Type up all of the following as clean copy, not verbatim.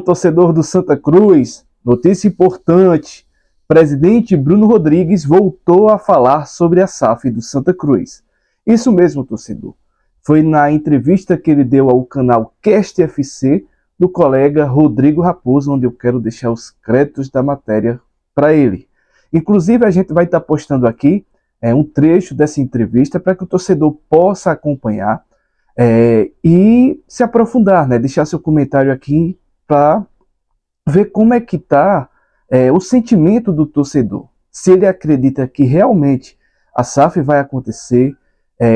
Torcedor do Santa Cruz, notícia importante. Presidente Bruno Rodrigues voltou a falar sobre a SAF do Santa Cruz. Isso mesmo, torcedor. Foi na entrevista que ele deu ao canal Cast FC do colega Rodrigo Raposo, onde eu quero deixar os créditos da matéria para ele. Inclusive, a gente vai estar postando aqui um trecho dessa entrevista para que o torcedor possa acompanhar e se aprofundar, né? Deixar seu comentário aqui para ver como é que está o sentimento do torcedor. Se ele acredita que realmente a SAF vai acontecer,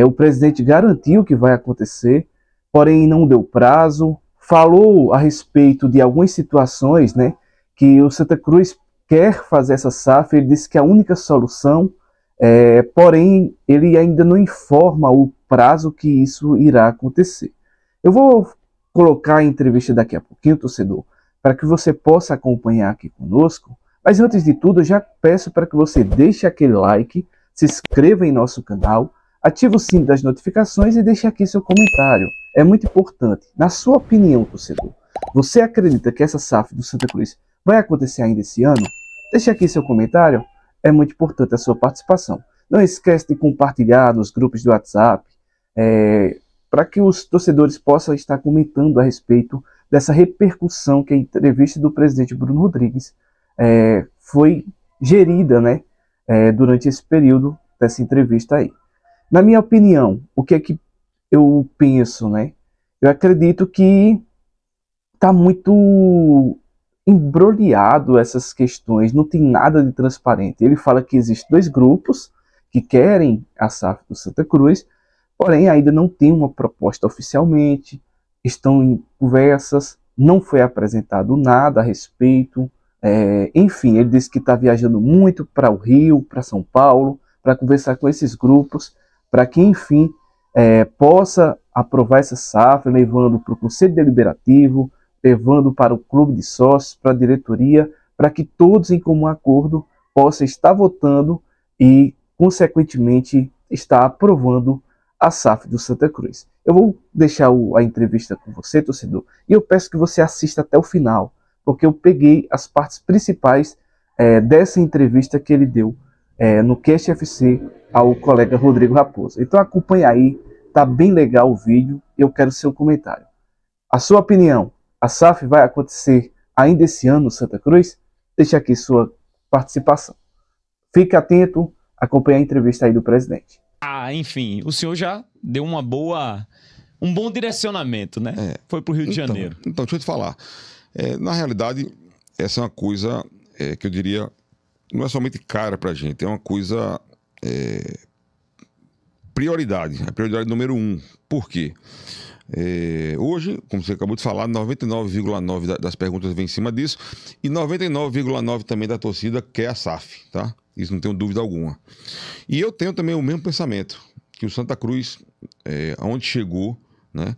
o presidente garantiu que vai acontecer, porém não deu prazo, falou a respeito de algumas situações, né, que o Santa Cruz quer fazer essa SAF. Ele disse que é a única solução, porém ele ainda não informa o prazo que isso irá acontecer. Eu vou colocar a entrevista daqui a pouquinho, torcedor, para que você possa acompanhar aqui conosco. Mas antes de tudo, eu já peço para que você deixe aquele like, se inscreva em nosso canal, ative o sino das notificações e deixe aqui seu comentário. É muito importante. Na sua opinião, torcedor, você acredita que essa SAF do Santa Cruz vai acontecer ainda esse ano? Deixe aqui seu comentário. É muito importante a sua participação. Não esquece de compartilhar nos grupos do WhatsApp, para que os torcedores possam estar comentando a respeito dessa repercussão que a entrevista do presidente Bruno Rodrigues foi gerida, né, durante esse período dessa entrevista aí. Na minha opinião, o que é que eu penso, né? Eu acredito que está muito embrulhado essas questões, não tem nada de transparente. Ele fala que existem dois grupos que querem a SAF do Santa Cruz, porém ainda não tem uma proposta oficialmente, estão em conversas, não foi apresentado nada a respeito. Enfim, ele disse que está viajando muito para o Rio, para São Paulo, para conversar com esses grupos, para que, enfim, possa aprovar essa SAF, levando para o Conselho Deliberativo, levando para o Clube de Sócios, para a diretoria, para que todos, em comum acordo, possam estar votando e, consequentemente, estar aprovando a SAF do Santa Cruz. Eu vou deixar a entrevista com você, torcedor, e eu peço que você assista até o final, porque eu peguei as partes principais dessa entrevista que ele deu no Cast FC ao colega Rodrigo Raposo. Então acompanhe aí, tá bem legal o vídeo, eu quero seu comentário. A sua opinião, a SAF vai acontecer ainda esse ano no Santa Cruz? Deixe aqui sua participação. Fique atento, acompanhe a entrevista aí do presidente. Enfim, o senhor já deu um bom direcionamento, né? Foi para o Rio de Janeiro. Então, deixa eu te falar. Na realidade, essa é uma coisa que eu diria, não é somente cara para a gente, é uma coisa prioridade, a prioridade número 1. Por quê? Hoje, como você acabou de falar, 99,9% das perguntas vem em cima disso e 99,9% também da torcida quer a SAF, tá? Isso não tenho dúvida alguma. E eu tenho também o mesmo pensamento, que o Santa Cruz, aonde chegou, né,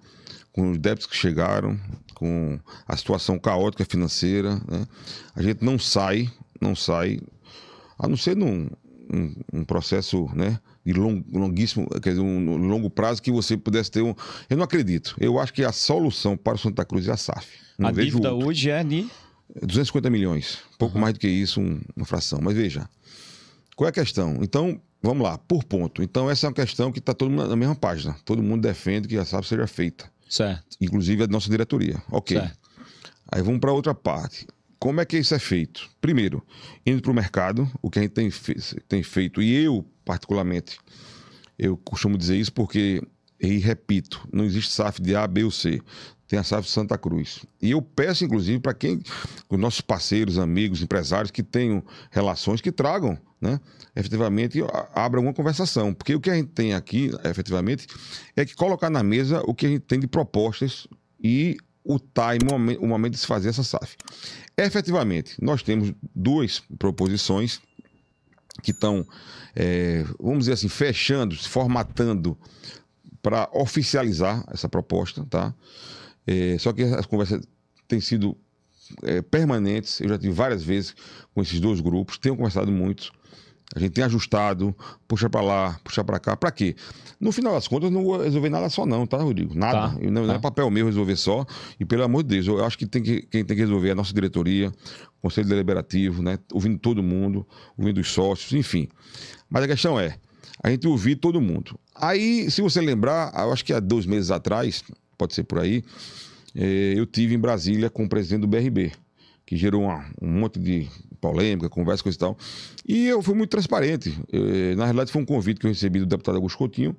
com os débitos que chegaram, com a situação caótica financeira, né, a gente não sai, a não ser num processo, né, de longuíssimo, quer dizer, um longo prazo que você pudesse ter Eu não acredito. Eu acho que a solução para o Santa Cruz é a SAF. A dívida hoje é de 250 milhões, pouco mais do que isso, uma fração. Mas veja, qual é a questão? Então, vamos lá, por ponto. Então, essa é uma questão que está todo mundo na mesma página. Todo mundo defende que a SAF seja feita. Certo. Inclusive a nossa diretoria. Ok. Certo. Aí vamos para outra parte. Como é que isso é feito? Primeiro, indo para o mercado, o que a gente tem feito, e eu, particularmente, eu costumo dizer isso porque, e repito, não existe SAF de A, B ou C. Tem a SAF Santa Cruz. E eu peço, inclusive, para os nossos parceiros, amigos, empresários que tenham relações, que tragam, né, efetivamente, abram uma conversação. Porque o que a gente tem aqui, efetivamente, é que colocar na mesa o que a gente tem de propostas e o time, o momento de se fazer essa SAF. Efetivamente, nós temos duas proposições que estão, vamos dizer assim, fechando, formatando para oficializar essa proposta, tá? Só que as conversas têm sido permanentes. Eu já tive várias vezes com esses dois grupos, tenho conversado muito A gente tem ajustado, puxa para lá, puxa para cá. Para quê? No final das contas, não vou resolver nada só não, tá, Rodrigo? Nada. Tá, Não é papel meu resolver só. E pelo amor de Deus, eu acho que quem tem que resolver é a nossa diretoria, o Conselho Deliberativo, né? Ouvindo todo mundo, ouvindo os sócios, enfim. Mas a questão é, a gente ouvir todo mundo. Aí, se você lembrar, eu acho que há 2 meses atrás, pode ser por aí, eu tive em Brasília com o presidente do BRB, que gerou um monte de polêmica, conversa, coisa e tal. E eu fui muito transparente. Na realidade, foi um convite que eu recebi do deputado Augusto Coutinho,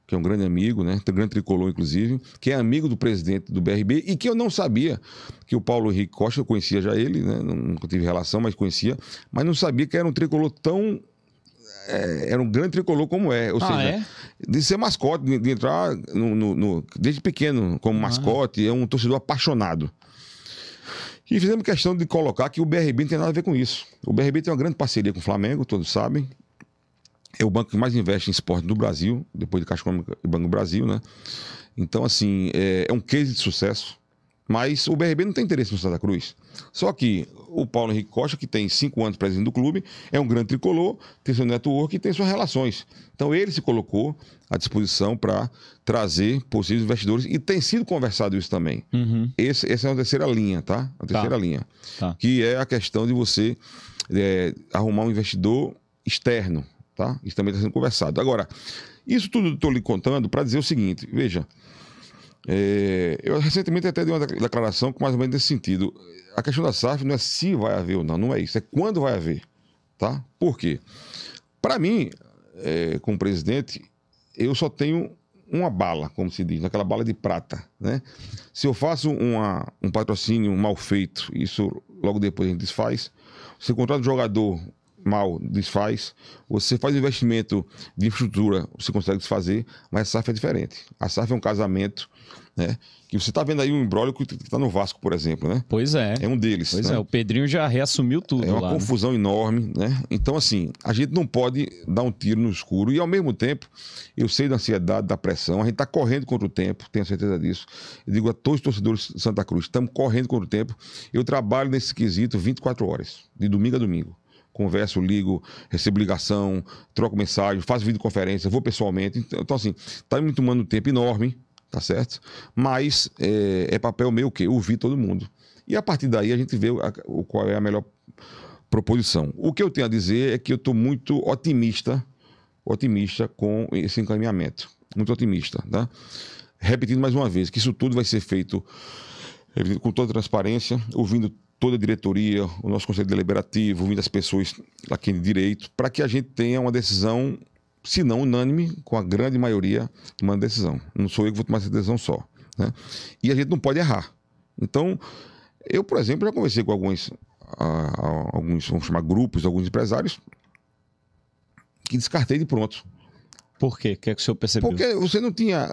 que é um grande amigo, né? Um grande tricolor, inclusive, que é amigo do presidente do BRB e que eu não sabia que o Paulo Henrique Costa, eu conhecia já ele, né? Nunca tive relação, mas conhecia, mas não sabia que era um tricolor tão... era um grande tricolor como é. Ou seja, de ser mascote, de entrar desde pequeno como mascote, é um torcedor apaixonado. E fizemos questão de colocar que o BRB não tem nada a ver com isso. O BRB tem uma grande parceria com o Flamengo, todos sabem. É o banco que mais investe em esporte do Brasil, depois de Caixa Econômica e Banco do Brasil, né? Então, assim, é um case de sucesso. Mas o BRB não tem interesse no Santa Cruz. Só que o Paulo Henrique Costa, que tem 5 anos presidente do clube, é um grande tricolor, tem seu network e tem suas relações. Então ele se colocou à disposição para trazer possíveis investidores e tem sido conversado isso também. Uhum. Essa é uma terceira linha, tá? A terceira linha. Que é a questão de você arrumar um investidor externo, tá? Isso também está sendo conversado. Agora, isso tudo eu estou lhe contando para dizer o seguinte, veja... eu recentemente até dei uma declaração com mais ou menos nesse sentido. A questão da SAF não é se vai haver ou não, não é isso, é quando vai haver, tá? Por quê? Para mim, como presidente, eu só tenho uma bala, como se diz, aquela bala de prata, né? Se eu faço um patrocínio mal feito, isso logo depois a gente desfaz. Se eu contrato um jogador mal, desfaz. Você faz investimento de infraestrutura, você consegue desfazer, mas a SAF é diferente. A SAF é um casamento, né? Que você está vendo aí um imbróglio que está no Vasco, por exemplo, né? Pois é. É um deles. Pois né? o Pedrinho já reassumiu tudo lá. É uma confusão enorme, né? Então, assim, a gente não pode dar um tiro no escuro e, ao mesmo tempo, eu sei da ansiedade, da pressão, a gente está correndo contra o tempo, tenho certeza disso. Eu digo a todos os torcedores de Santa Cruz, estamos correndo contra o tempo. Eu trabalho nesse quesito 24 horas, de domingo a domingo. Converso, ligo, recebo ligação, troco mensagem, faço videoconferência, vou pessoalmente. Então, assim, está me tomando um tempo enorme, tá certo? Mas é papel meu o quê? Ouvir todo mundo. E a partir daí a gente vê qual é a melhor proposição. O que eu tenho a dizer é que eu estou muito otimista com esse encaminhamento. Muito otimista, tá? Repetindo mais uma vez, que isso tudo vai ser feito com toda transparência, ouvindo toda a diretoria, o nosso Conselho Deliberativo, ouvindo as pessoas aqui de direito, para que a gente tenha uma decisão, se não unânime, com a grande maioria tomando decisão. Não sou eu que vou tomar essa decisão só. Né? E a gente não pode errar. Então, eu, por exemplo, já conversei com alguns, vamos chamar grupos, alguns empresários, que descartei de pronto. Por quê? O que é que o senhor percebeu? Porque você não tinha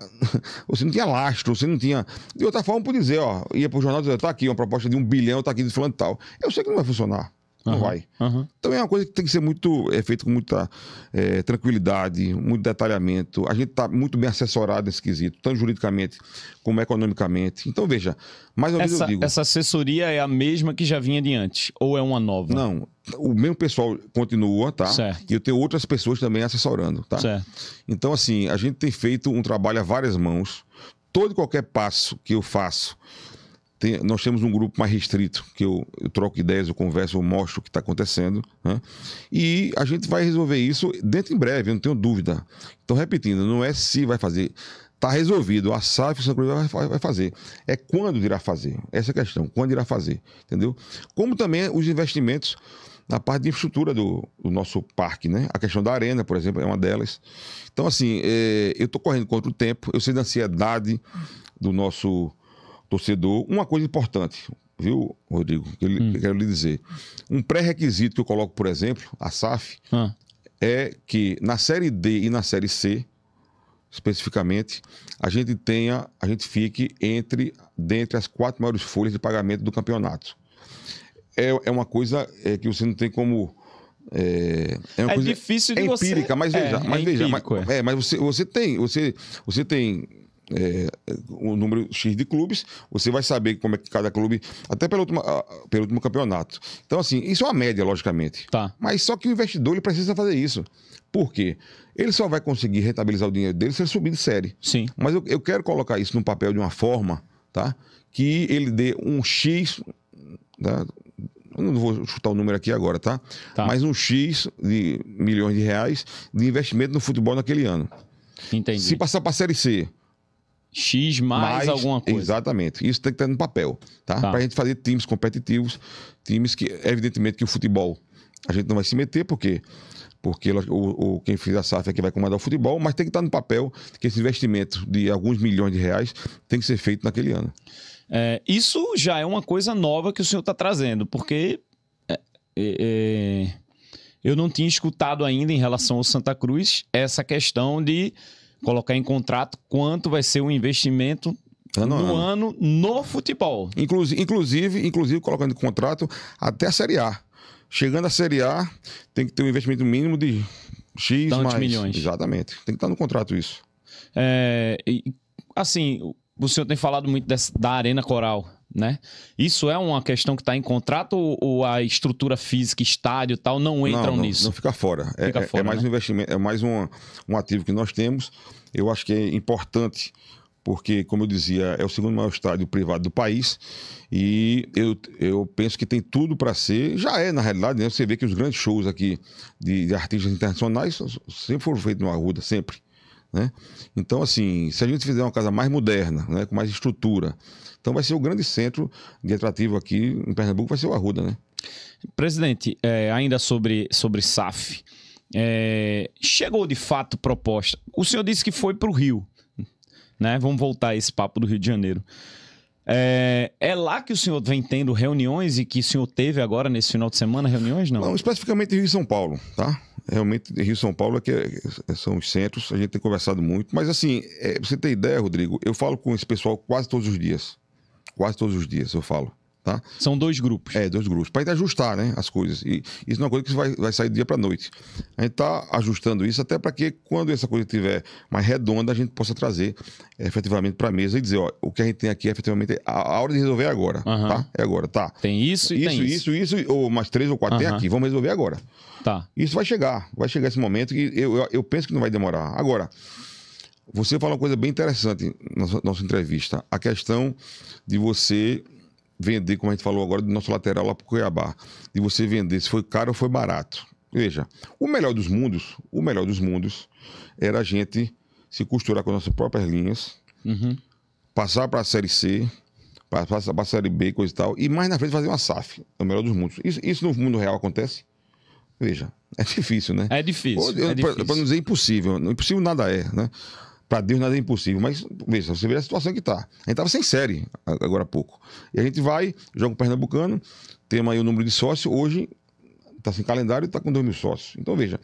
lastro, você não tinha... De outra forma, por dizer, ó, ia pro jornal dizer, tá aqui, uma proposta de 1 bilhão, tá aqui de falando tal. Eu sei que não vai funcionar. Não vai. Então é uma coisa que tem que ser feita com muita tranquilidade, muito detalhamento. A gente está muito bem assessorado nesse quesito, tanto juridicamente como economicamente. Então, veja, mais ou menos eu digo... Essa assessoria é a mesma que já vinha de antes? Ou é uma nova? Não, o mesmo pessoal continua, tá? Certo. E eu tenho outras pessoas também assessorando, tá? Certo. Então, assim, a gente tem feito um trabalho a várias mãos. Todo e qualquer passo que eu faço... Nós temos um grupo mais restrito, que eu troco ideias, eu converso, eu mostro o que está acontecendo, né? E a gente vai resolver isso dentro em breve, eu não tenho dúvida. Então, repetindo, não é se vai fazer, está resolvido, a SAF o Santa Cruz vai fazer. É quando irá fazer, essa é a questão, quando irá fazer, entendeu? Como também os investimentos na parte de infraestrutura do nosso parque, né? A questão da arena, por exemplo, é uma delas. Então, assim, eu estou correndo contra o tempo, eu sei da ansiedade do nosso torcedor. Uma coisa importante, viu, Rodrigo, que eu quero lhe dizer. Um pré-requisito que eu coloco, por exemplo, a SAF, é que na Série D e na Série C, especificamente, a gente fique dentre as 4 maiores folhas de pagamento do campeonato. É uma coisa que você não tem como... É uma coisa difícil de empírica, você... mas veja, mas você tem o número X de clubes, você vai saber como é que cada clube, até pelo último campeonato. Então, assim, isso é uma média, logicamente. Tá. Mas só que o investidor ele precisa fazer isso. Por quê? Ele só vai conseguir rentabilizar o dinheiro dele se ele subir de série. Sim. Mas eu quero colocar isso no papel de uma forma, tá? Que ele dê um X, tá? Eu não vou chutar o número aqui agora, tá? Mas um X de milhões de reais de investimento no futebol naquele ano. Entendi. Se passar para a Série C, X mais alguma coisa. Exatamente. Isso tem que estar no papel, tá? Para a gente fazer times competitivos, times que, evidentemente, que o futebol a gente não vai se meter, porque quem fez a SAF é que vai comandar o futebol, mas tem que estar no papel que esse investimento de alguns milhões de reais tem que ser feito naquele ano. Isso já é uma coisa nova que o senhor está trazendo, porque eu não tinha escutado ainda em relação ao Santa Cruz essa questão de colocar em contrato quanto vai ser o investimento no ano no futebol. Inclusive colocando em contrato até a Série A. Chegando à Série A, tem que ter um investimento mínimo de X tantos mais milhões. Exatamente. Tem que estar no contrato isso. Assim, o senhor tem falado muito da Arena Coral, né? Isso é uma questão que está em contrato ou a estrutura física, estádio e tal, não entram nisso? Não fica fora. É mais um investimento, é mais um ativo que nós temos. Eu acho que é importante, porque, como eu dizia, é o segundo maior estádio privado do país e eu penso que tem tudo para ser, já é na realidade, né? Você vê que os grandes shows aqui de artistas internacionais sempre foram feitos no Arruda, sempre. Né? Então, assim, se a gente fizer uma casa mais moderna, né, com mais estrutura, então vai ser o grande centro de atrativo aqui em Pernambuco, vai ser o Arruda, né? Presidente, ainda sobre SAF, chegou de fato proposta. O senhor disse que foi para o Rio, né? Vamos voltar a esse papo do Rio de Janeiro. É lá que o senhor vem tendo reuniões e que o senhor teve agora nesse final de semana reuniões, não? Não, especificamente Rio e São Paulo, tá? Realmente, Rio e São Paulo são os centros, a gente tem conversado muito. Mas assim, pra você ter ideia, Rodrigo, eu falo com esse pessoal quase todos os dias. Quase todos os dias eu falo, tá? São 2 grupos. 2 grupos. Para gente ajustar, né, as coisas. E isso não é uma coisa que vai sair do dia para noite. A gente está ajustando isso até para que quando essa coisa estiver mais redonda, a gente possa trazer efetivamente para a mesa e dizer, ó, o que a gente tem aqui efetivamente a hora de resolver agora, tá? É agora, tá? Tem isso e tem isso. Isso, ou mais 3 ou 4 tem aqui, vamos resolver agora. Tá. Isso vai chegar esse momento que eu penso que não vai demorar. Agora, você fala uma coisa bem interessante na nossa entrevista, a questão de você vender, como a gente falou agora, do nosso lateral lá para o Cuiabá, de você vender se foi caro ou foi barato. Veja, o melhor dos mundos era a gente se costurar com as nossas próprias linhas, passar para a Série C, passar para a Série B, coisa e tal, e mais na frente fazer uma SAF, é o melhor dos mundos. Isso no mundo real acontece? Veja, é difícil, né? É difícil. Para não dizer impossível. Impossível nada é, né? Para Deus nada é impossível. Mas, veja, você vê a situação que tá. A gente estava sem série agora há pouco. E a gente vai, joga o Pernambucano, temos aí o número de sócios. Hoje está sem calendário e está com 2.000 sócios. Então, veja,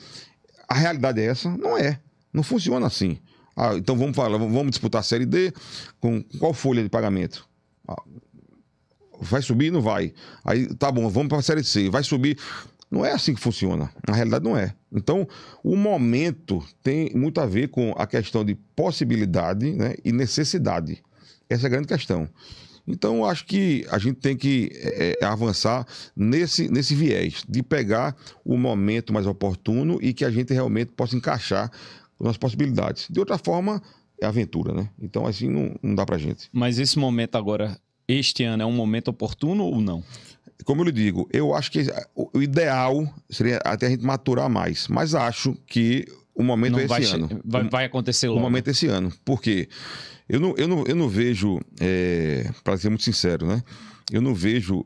a realidade é essa? Não é. Não funciona assim. Então vamos disputar a Série D com qual folha de pagamento? Vai subir? Não vai. Aí, tá bom, vamos para a Série C. Vai subir... Não é assim que funciona. Na realidade, não é. Então, o momento tem muito a ver com a questão de possibilidade, né, e necessidade. Essa é a grande questão. Então, eu acho que a gente tem que avançar nesse viés, de pegar o momento mais oportuno e que a gente realmente possa encaixar nas possibilidades. De outra forma, é aventura, né? Então, assim, não dá pra gente. Mas esse momento agora, este ano, é um momento oportuno ou não? Como eu lhe digo, eu acho que o ideal seria até a gente maturar mais. Mas acho que o momento é esse ano. Vai acontecer logo. O momento é esse ano. Por quê? Eu não vejo, para ser muito sincero, né? Eu não vejo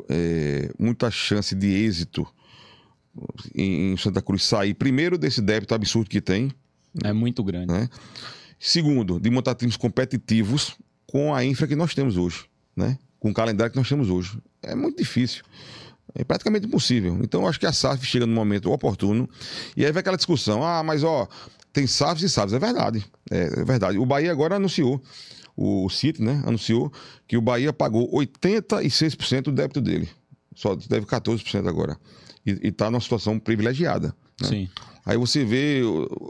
muita chance de êxito em Santa Cruz sair, primeiro, desse débito absurdo que tem. É muito grande. Né? Segundo, de montar times competitivos com a infra que nós temos hoje, né? Com o calendário que nós temos hoje. É muito difícil. É praticamente impossível. Então, eu acho que a SAF chega no momento oportuno. E aí vai aquela discussão. Mas tem SAFs e SAFs. É verdade. É verdade. O Bahia agora anunciou, o City, né? Anunciou que o Bahia pagou 86% do débito dele. Só deve 14% agora. E está numa situação privilegiada. Né? Sim. Aí você vê,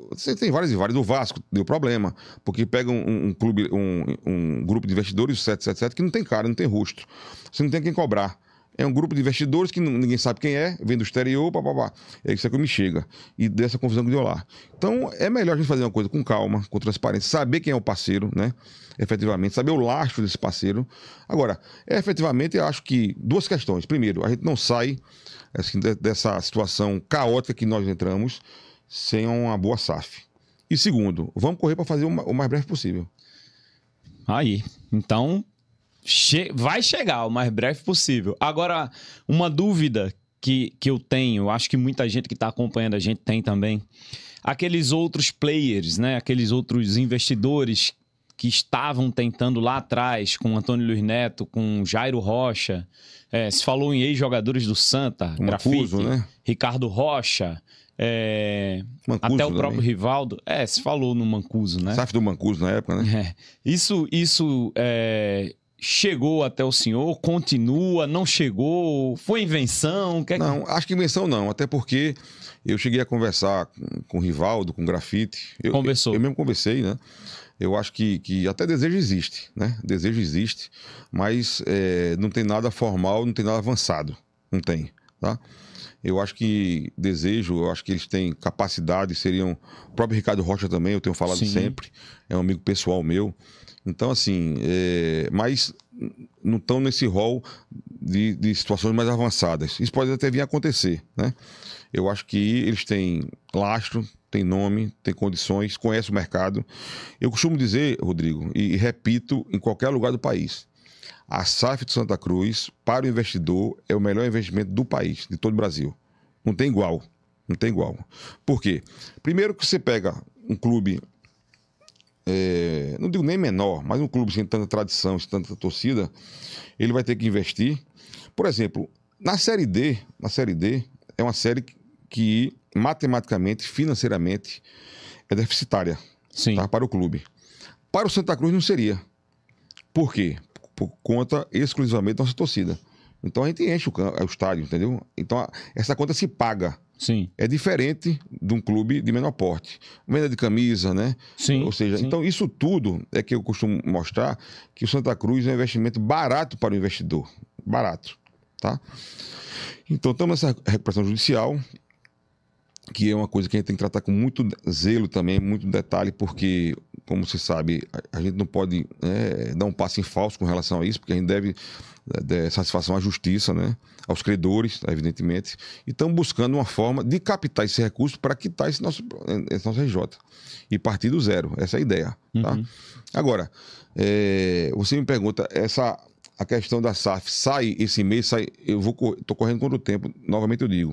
você tem várias e várias. O Vasco deu problema, porque pega um clube, um grupo de investidores, o 777, que não tem cara, não tem rosto. Você não tem quem cobrar. É um grupo de investidores que ninguém sabe quem é, vem do exterior, papapá. É isso que me chega. E dessa confusão que deu lá. Então, é melhor a gente fazer uma coisa com calma, com transparência, saber quem é o parceiro, né? Efetivamente, saber o lastro desse parceiro. Agora, efetivamente, eu acho que duas questões. Primeiro, a gente não sai assim, dessa situação caótica que nós entramos sem uma boa SAF. E segundo, vamos correr para fazer o mais breve possível. Aí, então, vai chegar o mais breve possível. Agora, uma dúvida que eu tenho, acho que muita gente que está acompanhando a gente tem também, aqueles outros players, né? Aqueles outros investidores que estavam tentando lá atrás, com Antônio Luiz Neto, com Jairo Rocha, se falou em ex-jogadores do Santa, Mancuso, Grafite, né? Ricardo Rocha, Mancuso até o próprio também. Rivaldo. Se falou no Mancuso, né? SAF do Mancuso na época, né? Isso chegou até o senhor? Continua? Não chegou? Foi invenção? Não, acho que invenção não, até porque eu cheguei a conversar com o Rivaldo, com o Grafite. Conversou. Eu mesmo conversei, né? Eu acho que até desejo existe, né? Desejo existe, mas não tem nada formal, não tem nada avançado. Não tem, tá? Eu acho que eu acho que eles têm capacidade, seriam... O próprio Ricardo Rocha também, eu tenho falado Sim. sempre, é um amigo pessoal meu. Então, assim, mas não estão nesse rol de situações mais avançadas. Isso pode até vir a acontecer, né? Eu acho que eles têm lastro, têm nome, têm condições, conhecem o mercado. Eu costumo dizer, Rodrigo, e repito em qualquer lugar do país, a SAF de Santa Cruz, para o investidor, é o melhor investimento do país, de todo o Brasil. Não tem igual. Não tem igual. Por quê? Primeiro que você pega um clube... não digo nem menor, mas um clube sem tanta tradição, sem tanta torcida, ele vai ter que investir. Por exemplo, na Série D é uma série que matematicamente, financeiramente, é deficitária. Sim. Tá? Para o clube. Para o Santa Cruz não seria. Por quê? Por conta exclusivamente da nossa torcida. Então a gente enche o estádio, entendeu? Então essa conta se paga. Sim. É diferente de um clube de menor porte. Venda de camisa, né? Sim. Ou seja, sim. Então isso tudo é que eu costumo mostrar que o Santa Cruz é um investimento barato para o investidor. Barato, tá? Então estamos nessa recuperação judicial, que é uma coisa que a gente tem que tratar com muito zelo também, muito detalhe, porque, como você sabe, a gente não pode dar um passo em falso com relação a isso, porque a gente deve satisfação à justiça, né? Aos credores, evidentemente, e estamos buscando uma forma de captar esse recurso para quitar esse nosso RJ e partir do zero. Essa é a ideia. Tá? Agora, você me pergunta, a questão da SAF sai esse mês, estou correndo contra o tempo, novamente eu digo,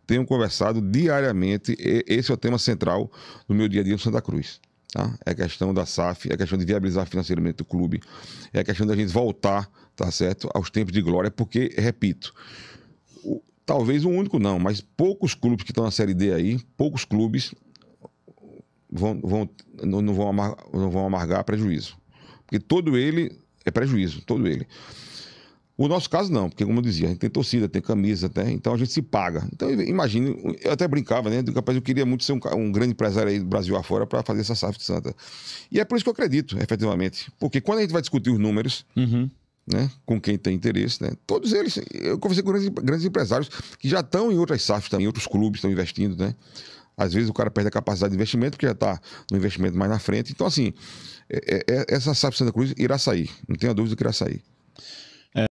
tenho conversado diariamente, esse é o tema central do meu dia a dia no Santa Cruz. Tá? É a questão da SAF, é a questão de viabilizar financeiramente o clube, é a questão da gente voltar, tá certo, aos tempos de glória, porque, repito, talvez o único não, mas poucos clubes que estão na Série D aí, poucos clubes não vão amargar prejuízo. Porque todo ele é prejuízo, todo ele. O nosso caso não, porque como eu dizia, a gente tem torcida, tem camisa, então a gente se paga. Então imagine, eu até brincava, né? Capaz eu queria muito ser um grande empresário aí do Brasil afora para fazer essa SAF de Santa. E é por isso que eu acredito, efetivamente. Porque quando a gente vai discutir os números, né, com quem tem interesse, né, todos eles, eu conversei com grandes empresários que já estão em outras SAFs também, outros clubes estão investindo, né? Às vezes o cara perde a capacidade de investimento porque já está no investimento mais na frente. Então, assim, essa SAF de Santa Cruz irá sair, não tenha dúvida que irá sair.